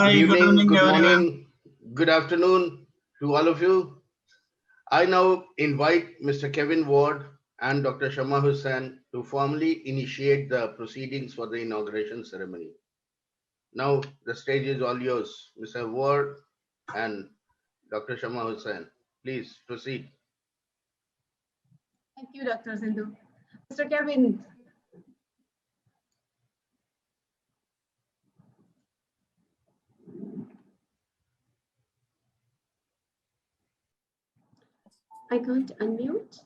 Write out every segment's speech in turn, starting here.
Good Hi, good evening, evening, good everyone. morning, good afternoon to all of you. I now invite Mr. Kevin Ward and Dr. Shama Hussain to formally initiate the proceedings for the inauguration ceremony. Now, the stage is all yours, Mr. Ward and Dr. Shama Hussain. Please proceed. Thank you, Dr. Sindhu. Mr. Kevin. I can't unmute.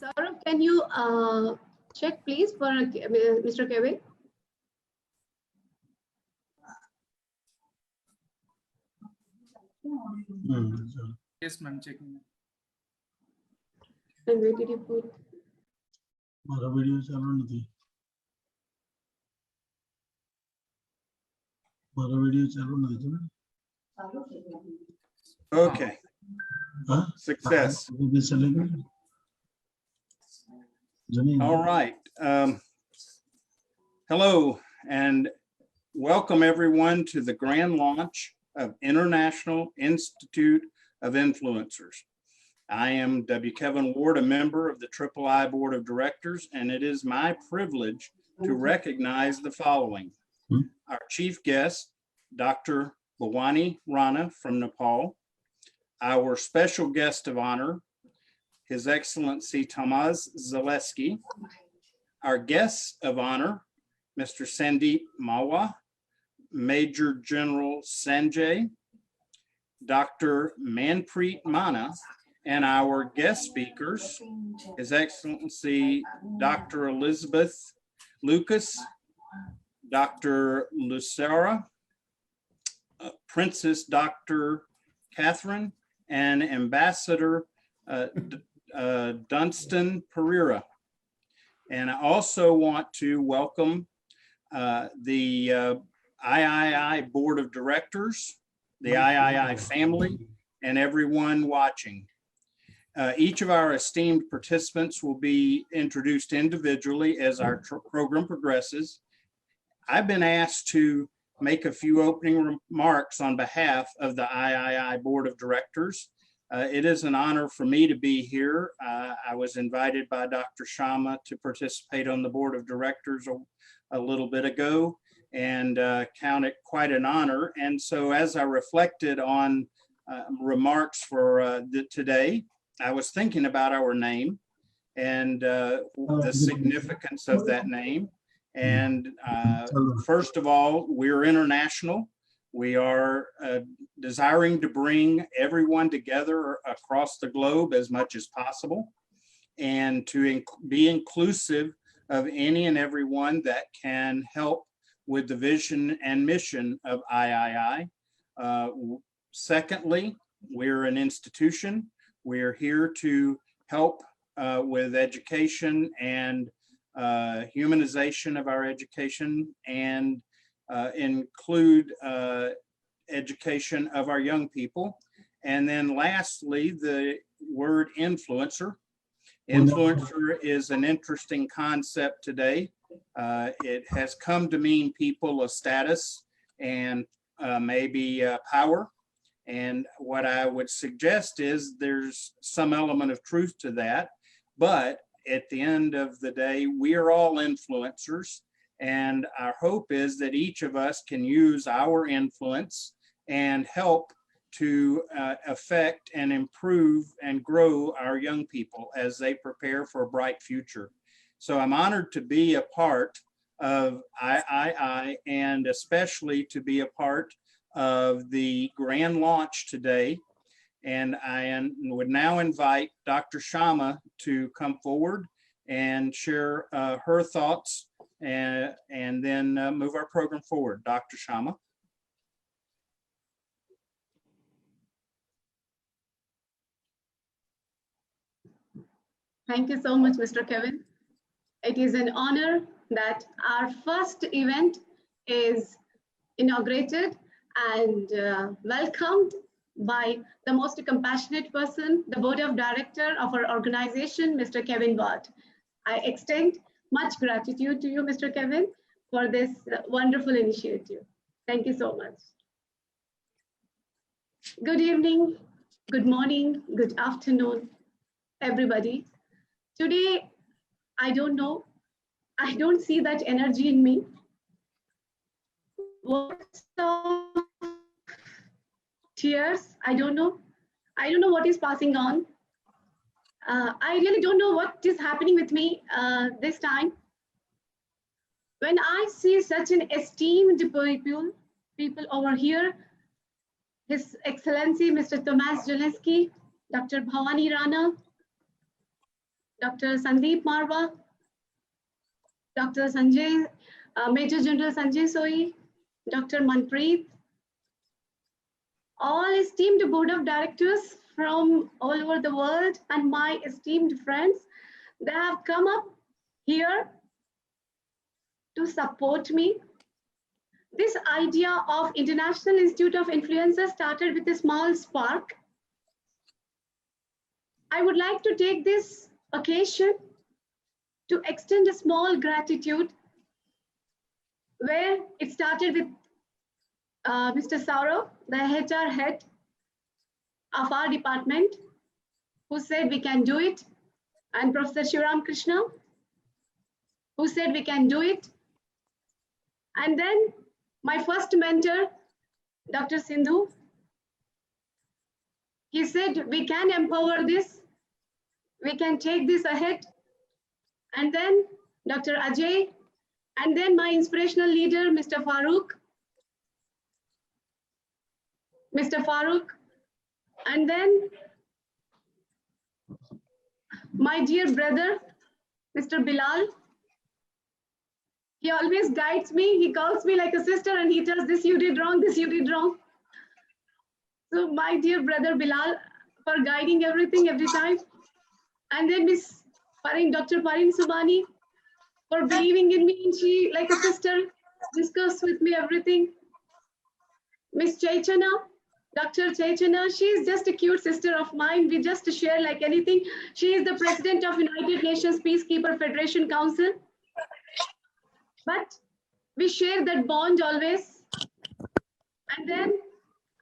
Saurabh, can you check, please, for Mr. Kevin? Yes, ma'am, checking. And where did you put? મારો video ચાલુ નથી. મારો video ચાલુ નથી જો. Okay. Success. All right. Hello and welcome everyone to the grand launch of International Institute of Influencers. I am W. Kevin Ward, a member of the III Board of Directors, and it is my privilege to recognize the following. Our chief guest, Dr. Bhawani Rana from Nepal, our special guest of honor, His Excellency Tamaz Zaleski, our guests of honor, Mr. Sandeep Mawa, Major General Sanjay, Dr. Manpreet Mana, and our guest speakers, His Excellency Dr. Elizabeth Lucas, Dr. Lucera, Princess Dr. Catherine, and Ambassador Dunstan Pereira. And I also want to welcome the III Board of Directors, the III family, and everyone watching. Each of our esteemed participants will be introduced individually as our program progresses. I've been asked to make a few opening remarks on behalf of the III Board of Directors. It is an honor for me to be here. I was invited by Dr. Shama to participate on the Board of Directors a little bit ago and count it quite an honor. And so as I reflected on remarks for today, I was thinking about our name and the significance of that name. And first of all, we're international. We are desiring to bring everyone together across the globe as much as possible and to be inclusive of any and everyone that can help with the vision and mission of III. Secondly, we're an institution. We're here to help with education and humanization of our education and include education of our young people. And then lastly, the word influencer. Influencer is an interesting concept today. It has come to mean people of status and maybe power. And what I would suggest is there's some element of truth to that, but at the end of the day, we are all influencers. And our hope is that each of us can use our influence and help to affect and improve and grow our young people as they prepare for a bright future. So I'm honored to be a part of III and especially to be a part of the grand launch today. And I would now invite Dr. Shama to come forward and share her thoughts and then move our program forward. Dr. Shama. Thank you so much, Mr. Kevin. It is an honor that our first event is inaugurated and welcomed by the most compassionate person, the Board of Directors of our organization, Mr. Kevin Ward. I extend much gratitude to you, Mr. Kevin, for this wonderful initiative. Thank you so much. Good evening, good morning, good afternoon, everybody. Today, I don't know, I don't see that energy in me. What's of tears? I don't know. I don't know what is passing on. I really don't know what is happening with me this time. When I see such an esteemed people over here, His Excellency Mr. Tomasz Zelensky, Dr. Bhavani Rana, Dr. Sandeep Marwa, Dr. Sanjay, Major General Sanjay Soi, Dr. Manpreet, all esteemed board of directors from all over the world, and my esteemed friends, they have come up here to support me. This idea of International Institute of Influencers started with a small spark. I would like to take this occasion to extend a small gratitude where it started with Mr. Saurav, the HR head of our department, who said we can do it, and Professor Shivaram Krishna, who said we can do it. And then my first mentor, Dr. Sindhu, he said we can empower this, we can take this ahead. And then Dr. Ajay, and then my inspirational leader, Mr. Farooq, and then my dear brother, Mr. Bilal. He always guides me. He calls me like a sister and he tells this you did wrong, this you did wrong. So my dear brother Bilal for guiding everything every time. And then Miss Dr. Parin Subani for believing in me, and she like a sister discussed with me everything. Miss Chaichana, Dr. Chaichana, she is just a cute sister of mine. We just share like anything. She is the president of United Nations Peacekeeper Federation Council. But we share that bond always. And then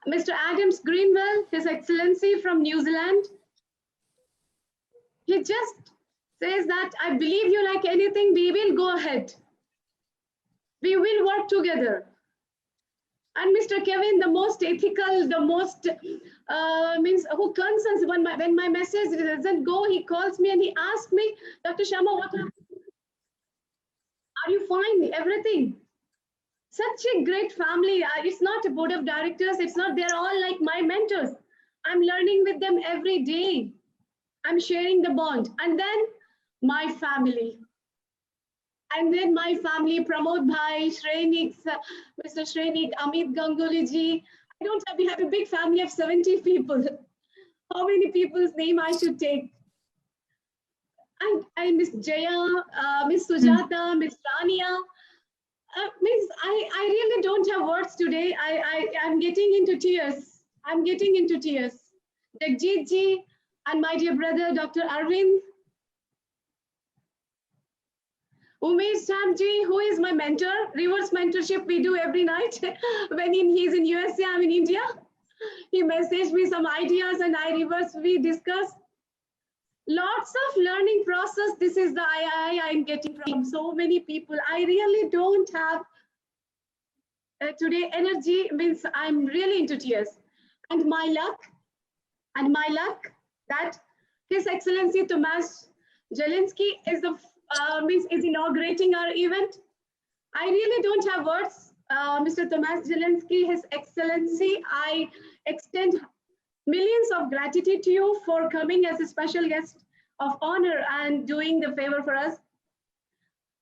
Mr. Adams Greenwell, His Excellency from New Zealand, he just says that I believe you like anything, we will go ahead. We will work together. And Mr. Kevin, the most ethical, the most means who concerns when my message doesn't go, he calls me and he asks me, Dr. Sharma, what happened? Are you fine? Everything. Such a great family. It's not a board of directors. It's not, they're all like my mentors. I'm learning with them every day. I'm sharing the bond. And then my family. And then my family, Pramod Bhai, Shrenik, Mr. Shrenik, Amit Ganguly ji. We have a big family of 70 people. How many people's name I should take? And Miss Jaya, Miss Sujata, Miss Rania. Miss, I really don't have words today. I'm getting into tears. I'm getting into tears. Jagjit ji and my dear brother, Dr. Arvind. Umesh Chamji, who is my mentor, reverse mentorship we do every night. When he's in USA, I'm in India. He messaged me some ideas and I reverse, we discuss. Lots of learning process. This is the I'm getting from so many people. I really don't have today energy, means I'm really into tears. And my luck that His Excellency Tomasz Zelensky is the is inaugurating our event. I really don't have words. Mr. Tomasz Zelensky, His Excellency, I extend millions of gratitude to you for coming as a special guest of honor and doing the favor for us.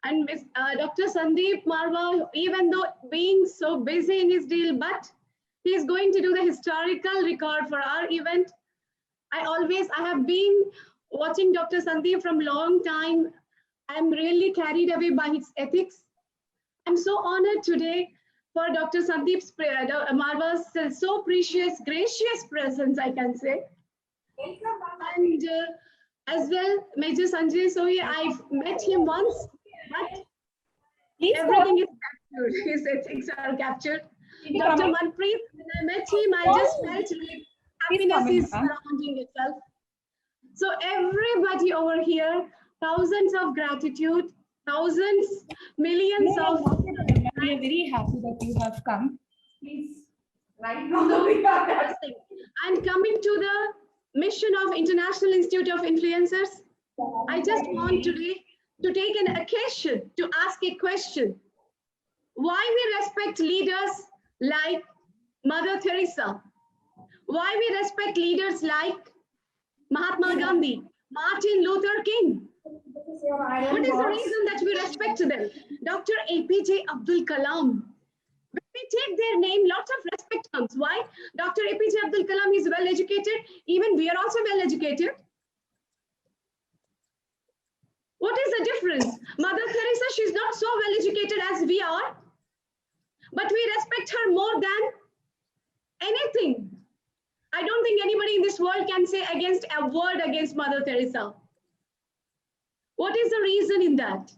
And Dr. Sandeep Marwa, even though being so busy in his deal, but he's going to do the historical record for our event. I have been watching Dr. Sandeep from long time. I'm really carried away by his ethics. I'm so honored today for Dr. Sandeep Marwa's so precious, gracious presence, I can say. And as well, Major Sanjay Soi, I've met him once, but Everything is captured. His ethics are captured. Dr. Manpreet, when I met him, I just felt like happiness is surrounding itself. So everybody over here, thousands of gratitude, thousands, millions of. We are very happy that you have come. Please, right now we are Interesting. And coming to the mission of International Institute of Influencers, I just want today to take an occasion to ask a question. Why we respect leaders like Mother Teresa? Why we respect leaders like Mahatma Gandhi, Martin Luther King? What is the reason that we respect them? Dr. APJ Abdul Kalam. When we take their name, lots of respect comes. Why? Dr. APJ Abdul Kalam is well educated. Even we are also well educated. What is the difference? Mother Teresa, she's not so well educated as we are, but we respect her more than anything. I don't think anybody in this world can say against a word against Mother Teresa. What is the reason in that?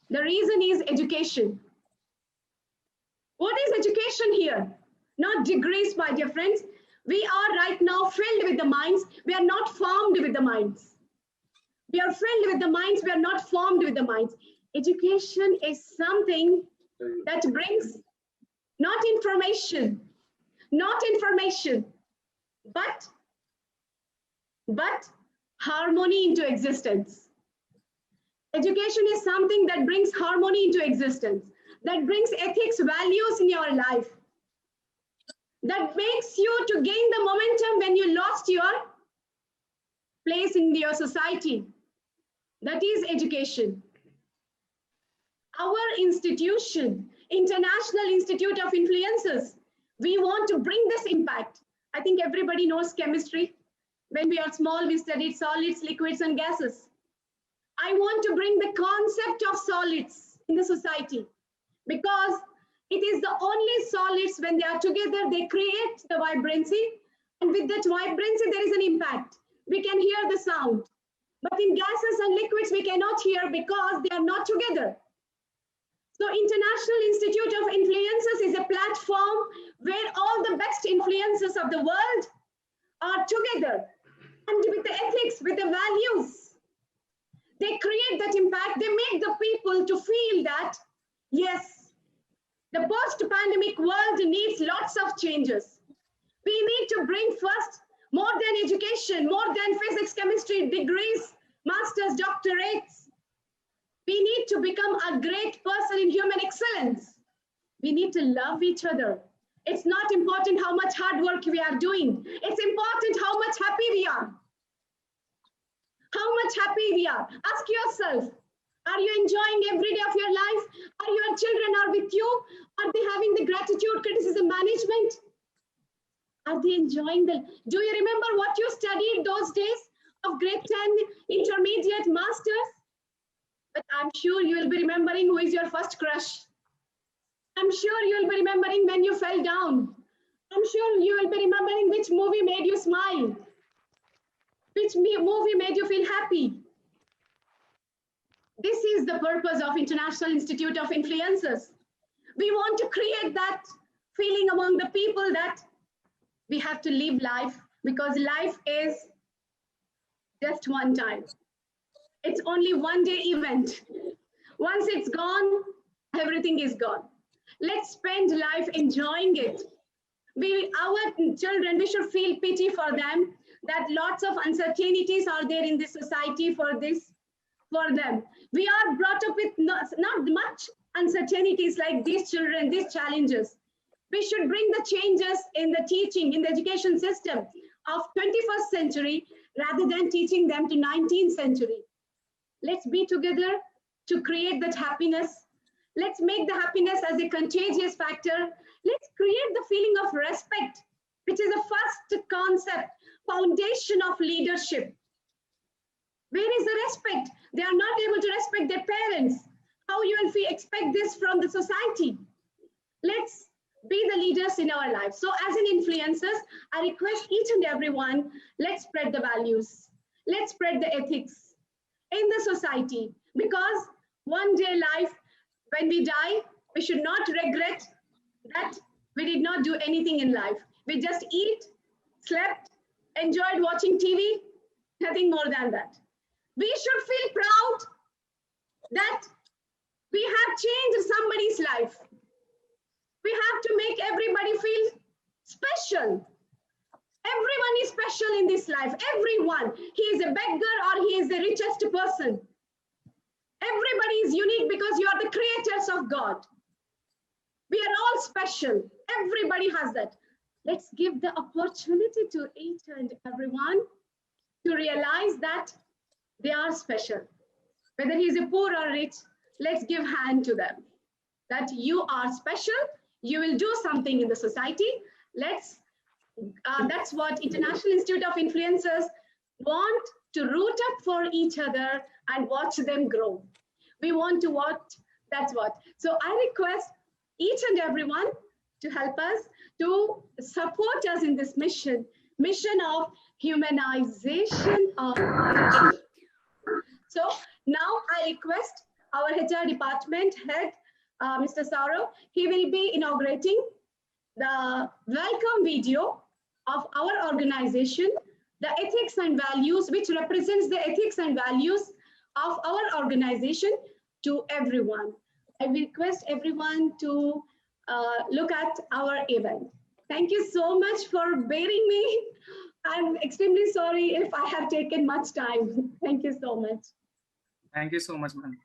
The reason is education. What is education here? Not degrees, my dear friends. We are right now filled with the minds. We are not formed with the minds. We are filled with the minds. We are not formed with the minds. Education is something that brings not information, but harmony into existence. Education is something that brings harmony into existence, that brings ethics, values in your life, that makes you to gain the momentum when you lost your place in your society. That is education. Our institution, International Institute of Influencers, we want to bring this impact. I think everybody knows chemistry. When we are small, we studied solids, liquids, and gases. I want to bring the concept of solids in the society because it is the only solids when they are together, they create the vibrancy. And with that vibrancy, there is an impact. We can hear the sound. But in gases and liquids, we cannot hear because they are not together. So International Institute of Influencers is a platform where all the best influencers of the world are together. And with the ethics, with the values, they create that impact. They make the people to feel that, yes, the post-pandemic world needs lots of changes. We need to bring first more than education, more than physics, chemistry, degrees, masters, doctorates. We need to become a great person in human excellence. We need to love each other. It's not important how much hard work we are doing. It's important how much happy we are. How much happy we are. Ask yourself, are you enjoying every day of your life? Are your children are with you? Are they having the gratitude, criticism management? Are they enjoying the, do you remember what you studied those days of grade 10, intermediate, masters? But I'm sure you will be remembering who is your first crush. I'm sure you will be remembering when you fell down. I'm sure you will be remembering which movie made you smile. Which movie made you feel happy. This is the purpose of International Institute of Influencers. We want to create that feeling among the people that we have to live life because life is just one time. It's only one day event. Once it's gone, everything is gone. Let's spend life enjoying it. Our children, we should feel pity for them that lots of uncertainties are there in this society for them. We are brought up with not much uncertainties like these children, these challenges. We should bring the changes in the teaching, in the education system of 21st century rather than teaching them to 19th century. Let's be together to create that happiness. Let's make the happiness as a contagious factor. Let's create the feeling of respect, which is the first concept, foundation of leadership. Where is the respect? They are not able to respect their parents. How you will expect this from the society? Let's be the leaders in our lives. So as an influencers, I request each and everyone, let's spread the values. Let's spread the ethics in the society because one day life, when we die, we should not regret that we did not do anything in life. We just eat, slept, enjoyed watching TV, nothing more than that. We should feel proud that we have changed somebody's life. We have to make everybody feel special. Everyone is special in this life, everyone. He is a beggar or he is the richest person. Everybody is unique because you are the creators of God. We are all special. Everybody has that. Let's give the opportunity to each and everyone to realize that they are special. Whether he is a poor or rich, let's give hand to them. That you are special. You will do something in the society. That's what International Institute of Influencers want, to root up for each other and watch them grow. We want to watch, that's what. So I request each and everyone to help us, to support us in this mission of humanization of education. So now I request our HR department head, Mr. Saurav, he will be inaugurating the welcome video of our organization, the ethics and values, which represents the ethics and values of our organization to everyone. I request everyone to look at our event. Thank you so much for bearing me. I'm extremely sorry if I have taken much time. Thank you so much. Thank you so much, ma'am.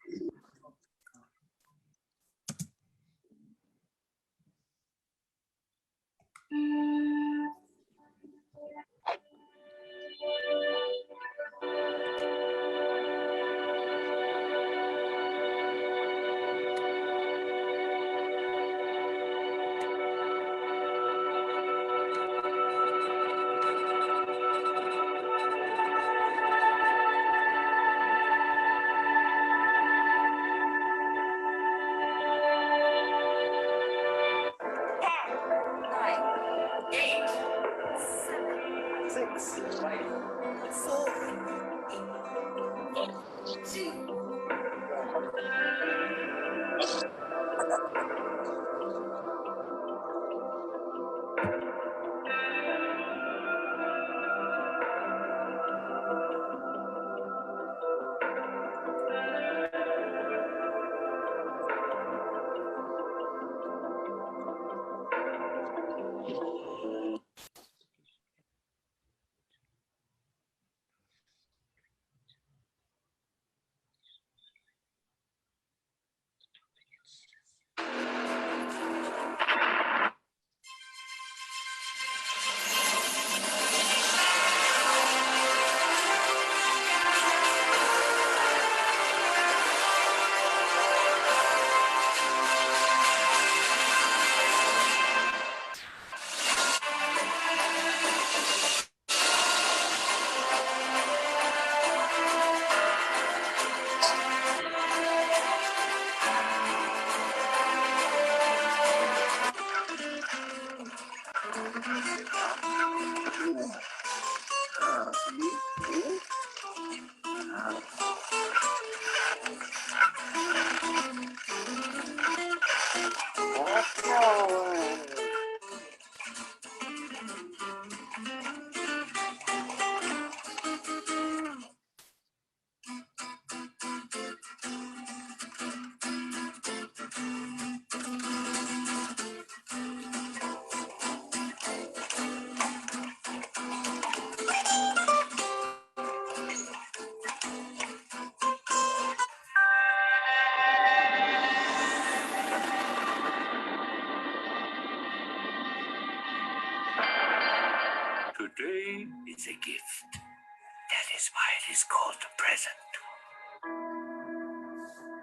Today is a gift. That is why it is called a present.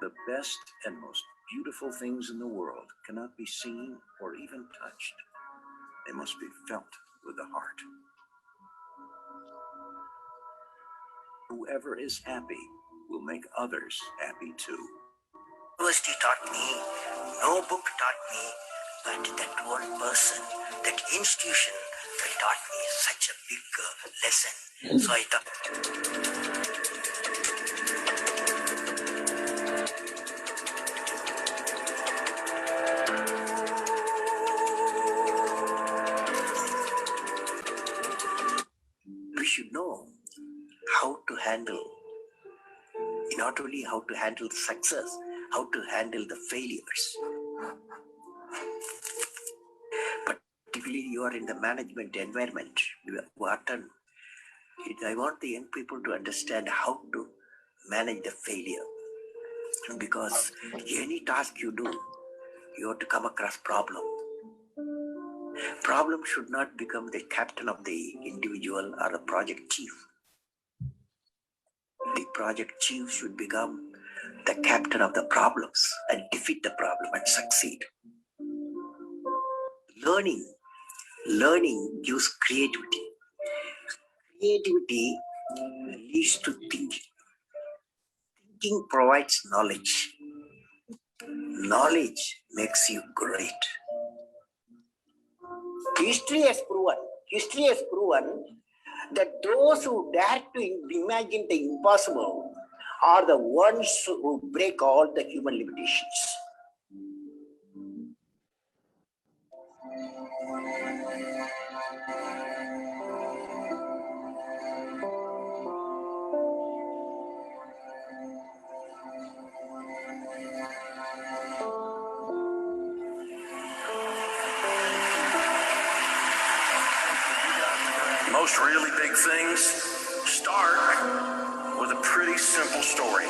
The best and most beautiful things in the world cannot be seen or even touched. They must be felt with the heart. Whoever is happy will make others happy too. University taught me, no book taught me, but that one person, that institution that taught me such a big lesson. So I thought. not only how to handle the success, how to handle the failures. Particularly you are in the management environment, I want the young people to understand how to manage the failure. Because any task you do, you have to come across problem. Problem should not become the captain of the individual or the project chief. The project chief should become the captain of the problems and defeat the problem and succeed. Learning gives creativity. Creativity leads to thinking. Thinking provides knowledge. Knowledge makes you great. History has proven that those who dare to imagine the impossible are the ones who break all the human limitations. Most really big things start with a pretty simple story.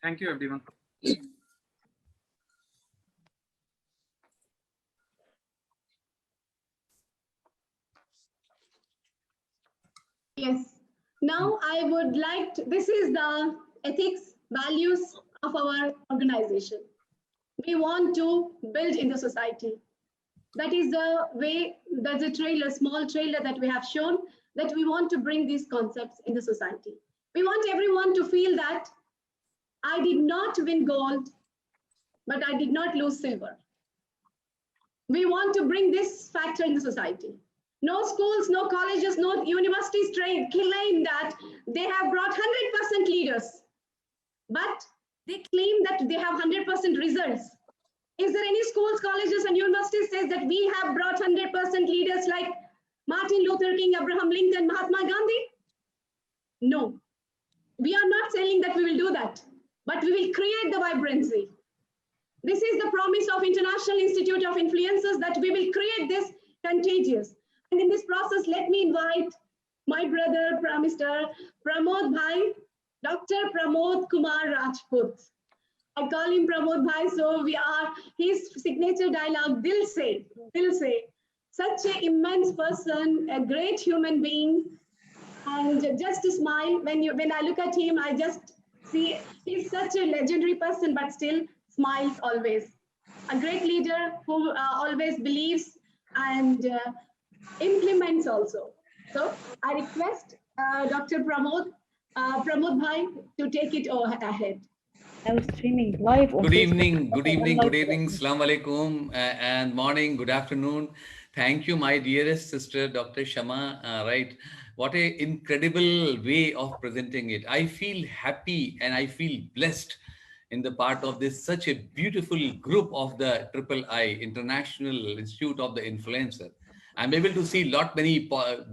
Thank you, everyone. Yes. Now I would like to, this is the ethics, values of our organization. We want to build in the society. That is the way, that's a trailer, small trailer that we have shown, that we want to bring these concepts in the society. We want everyone to feel that I did not win gold, but I did not lose silver. We want to bring this factor in the society. No schools, no colleges, no universities claim that they have brought 100% leaders, but they claim that they have 100% results. Is there any schools, colleges, and universities says that we have brought 100% leaders like Martin Luther King, Abraham Lincoln, Mahatma Gandhi? No, we are not saying that we will do that, but we will create the vibrancy. This is the promise of International Institute of Influencers, that we will create this contagious. And in this process, let me invite my brother, Mr. Pramod Bhai, Dr. Pramod Kumar Rajput. I call him Pramod Bhai, so his signature dialogue, Dil Se. Such an immense person, a great human being, and just a smile. When I look at him, I just see he's such a legendary person, but still smiles always. A great leader who always believes and implements also. So I request Dr. Pramod Bhai to take it ahead. I was streaming live. Good evening, Assalamu alaikum, and morning, good afternoon. Thank you, my dearest sister, Dr. Shama. Right, what an incredible way of presenting it. I feel happy and I feel blessed in the part of this such a beautiful group of the III, International Institute of the Influencer. I'm able to see many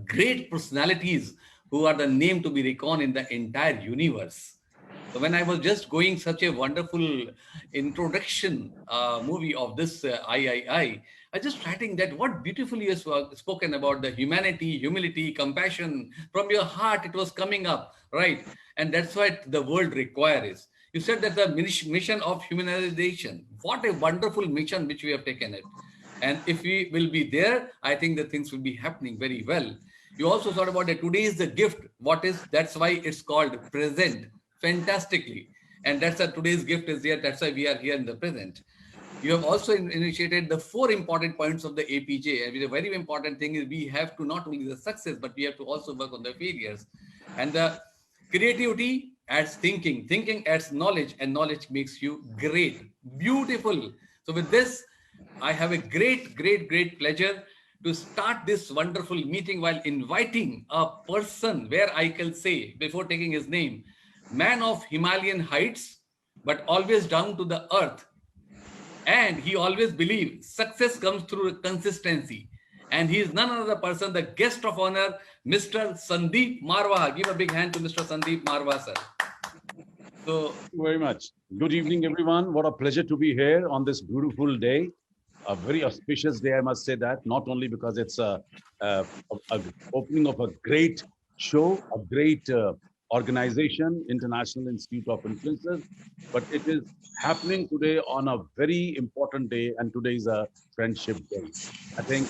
great personalities who are the name to be reckoned in the entire universe. So when I was just going such a wonderful introduction movie of this III, I just writing that what beautifully you have spoken about the humanity, humility, compassion. From your heart, it was coming up, right? And that's what the world requires. You said that the mission of humanization, what a wonderful mission which we have taken it. And if we will be there, I think the things will be happening very well. You also thought about that today is the gift. What is, that's why it's called present, fantastically. And that's why today's gift is here. That's why we are here in the present. You have also initiated the 4 important points of the APJ. And the very important thing is we have to not only the success, but we have to also work on the failures. And the creativity adds thinking, thinking adds knowledge, and knowledge makes you great, beautiful. So with this, I have a great pleasure to start this wonderful meeting while inviting a person where I can say, before taking his name, man of Himalayan heights, but always down to the earth. And he always believes success comes through consistency. And he is none other person, the guest of honor, Mr. Sandeep Marwa. Give a big hand to Mr. Sandeep Marwa, sir. So, thank you very much. Good evening, everyone. What a pleasure to be here on this beautiful day. A very auspicious day, I must say that, not only because it's a opening of a great show, a great organization, International Institute of Influencers, but it is happening today on a very important day, and today is a friendship day. I think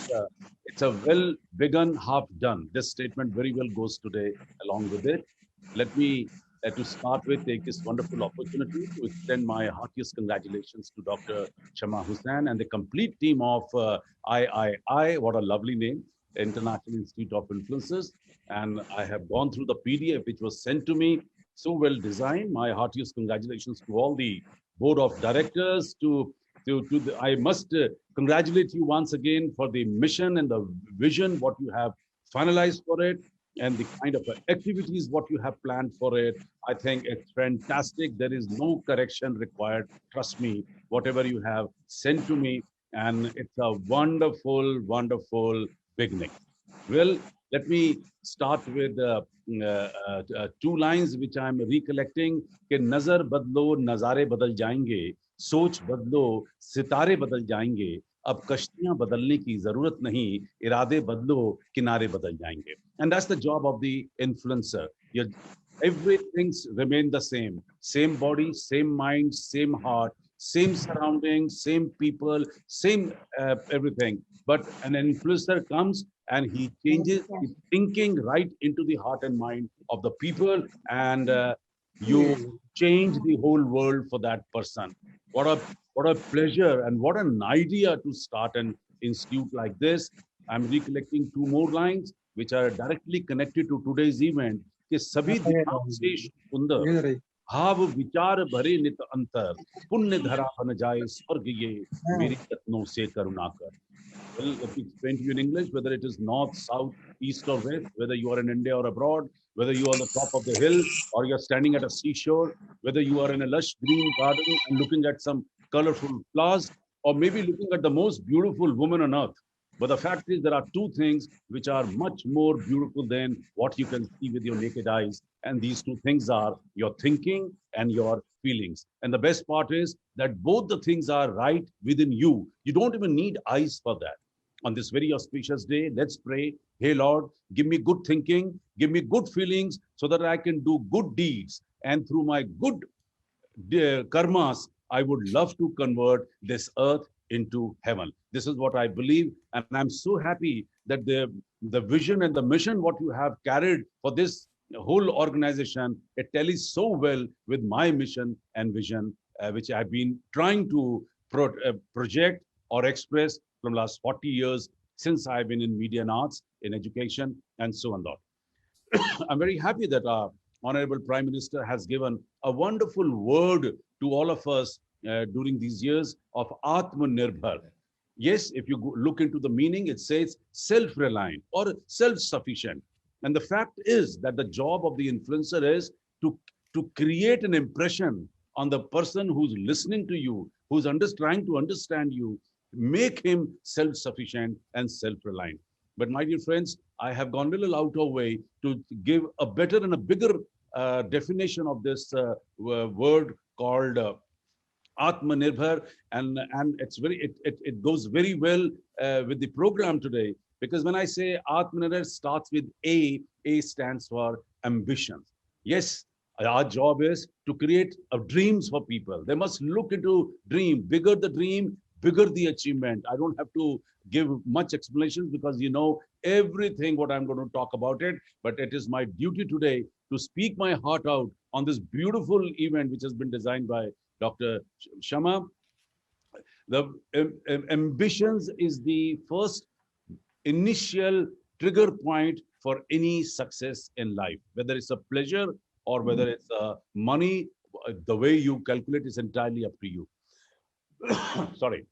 it's a well begun, half done. This statement very well goes today along with it. Let me, to start with, take this wonderful opportunity to extend my heartiest congratulations to Dr. Shama Hussain and the complete team of III, what a lovely name, International Institute of Influencers. And I have gone through the PDF which was sent to me, so well designed. My heartiest congratulations to all the board of directors. I must congratulate you once again for the mission and the vision, what you have finalized for it, and the kind of activities what you have planned for it. I think it's fantastic. There is no correction required. Trust me, whatever you have sent to me, and it's a wonderful, wonderful beginning. Well, let me start with 2 lines which I'm recollecting. कि नजर बदलो नजारे बदल जाएंगे, सोच बदलो सितारे बदल जाएंगे, अब कश्तियां बदलने की जरूरत नहीं, इरादे बदलो किनारे बदल जाएंगे. And that's the job of the influencer. Everything remain the same body, same mind, same heart, same surroundings, same people, same everything. But an influencer comes and he changes his thinking right into the heart and mind of the people, and you change the whole world for that person. What a pleasure and what an idea to start an institute like this. I'm recollecting 2 more lines which are directly connected to today's event. कि सभी दिशाओं से सुंदर भाव विचार भरे नित अंतर, पुण्य धरा बन जाए स्वर्ग ये मेरी यत्नों से करुणा कर. Well, let me explain to you in English, whether it is north, south, east or west, whether you are in India or abroad, whether you are on the top of the hill or you're standing at a seashore, whether you are in a lush green garden and looking at some colorful flowers, or maybe looking at the most beautiful woman on earth. But the fact is, there are 2 things which are much more beautiful than what you can see with your naked eyes. And these 2 things are your thinking and your feelings. And the best part is that both the things are right within you. You don't even need eyes for that. On this very auspicious day, let's pray. Hey Lord, give me good thinking, give me good feelings so that I can do good deeds. And through my good karmas, I would love to convert this earth into heaven. This is what I believe, and I'm so happy that the vision and the mission what you have carried for this whole organization, it tallies so well with my mission and vision, which I've been trying to project or express from last 40 years since I've been in media and arts, in education, and so on. I'm very happy that our Honorable Prime Minister has given a wonderful word to all of us during these years of Atmanirbhar. Yes, if you look into the meaning, it says self-reliant or self-sufficient. And the fact is that the job of the influencer is to create an impression on the person who's listening to you, who's trying to understand you, make him self-sufficient and self-reliant. But my dear friends, I have gone a little out of way to give a better and a bigger definition of this word called Atmanirbhar, and it goes very well with the program today, because when I say Atmanirbhar starts with A stands for ambition. Yes, our job is to create dreams for people. They must look into dream, bigger the achievement. I don't have to give much explanation because you know everything what I'm going to talk about it, but it is my duty today to speak my heart out on this beautiful event which has been designed by Dr. Shama. The ambitions is the first initial trigger point for any success in life, whether it's a pleasure or whether it's money. The way you calculate is entirely up to you. Sorry.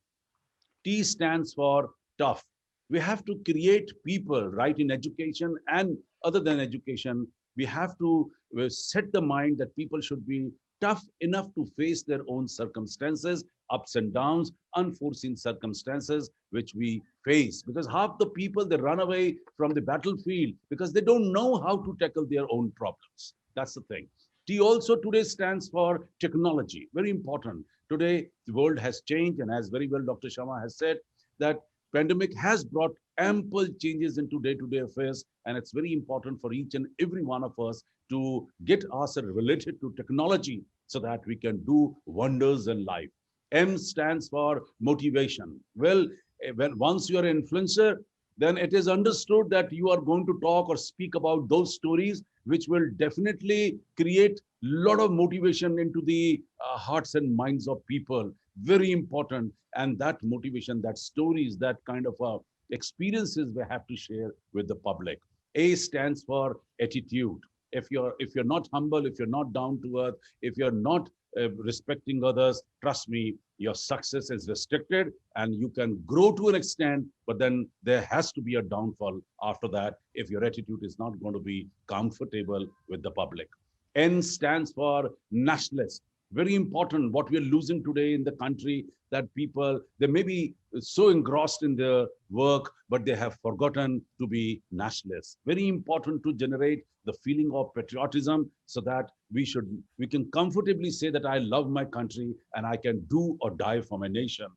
T stands for tough. We have to create people, right, in education and other than education. We have to set the mind that people should be tough enough to face their own circumstances, ups and downs, unforeseen circumstances which we face. Because half the people, they run away from the battlefield because they don't know how to tackle their own problems. That's the thing. T also today stands for technology. Very important. Today, the world has changed, and as very well Dr. Sharma has said, that pandemic has brought ample changes into day-to-day affairs, and it's very important for each and every one of us to get ourselves related to technology so that we can do wonders in life. M stands for motivation. Well, once you are an influencer, then it is understood that you are going to talk or speak about those stories which will definitely create a lot of motivation into the hearts and minds of people. Very important. And that motivation, that stories, that kind of experiences we have to share with the public. A stands for attitude. If you're not humble, if you're not down to earth, if you're not respecting others, trust me, your success is restricted and you can grow to an extent, but then there has to be a downfall after that if your attitude is not going to be comfortable with the public. N stands for nationalist. Very important, what we're losing today in the country, that people, they may be so engrossed in their work, but they have forgotten to be nationalists. Very important to generate the feeling of patriotism so that we can comfortably say that I love my country and I can do or die for my nation.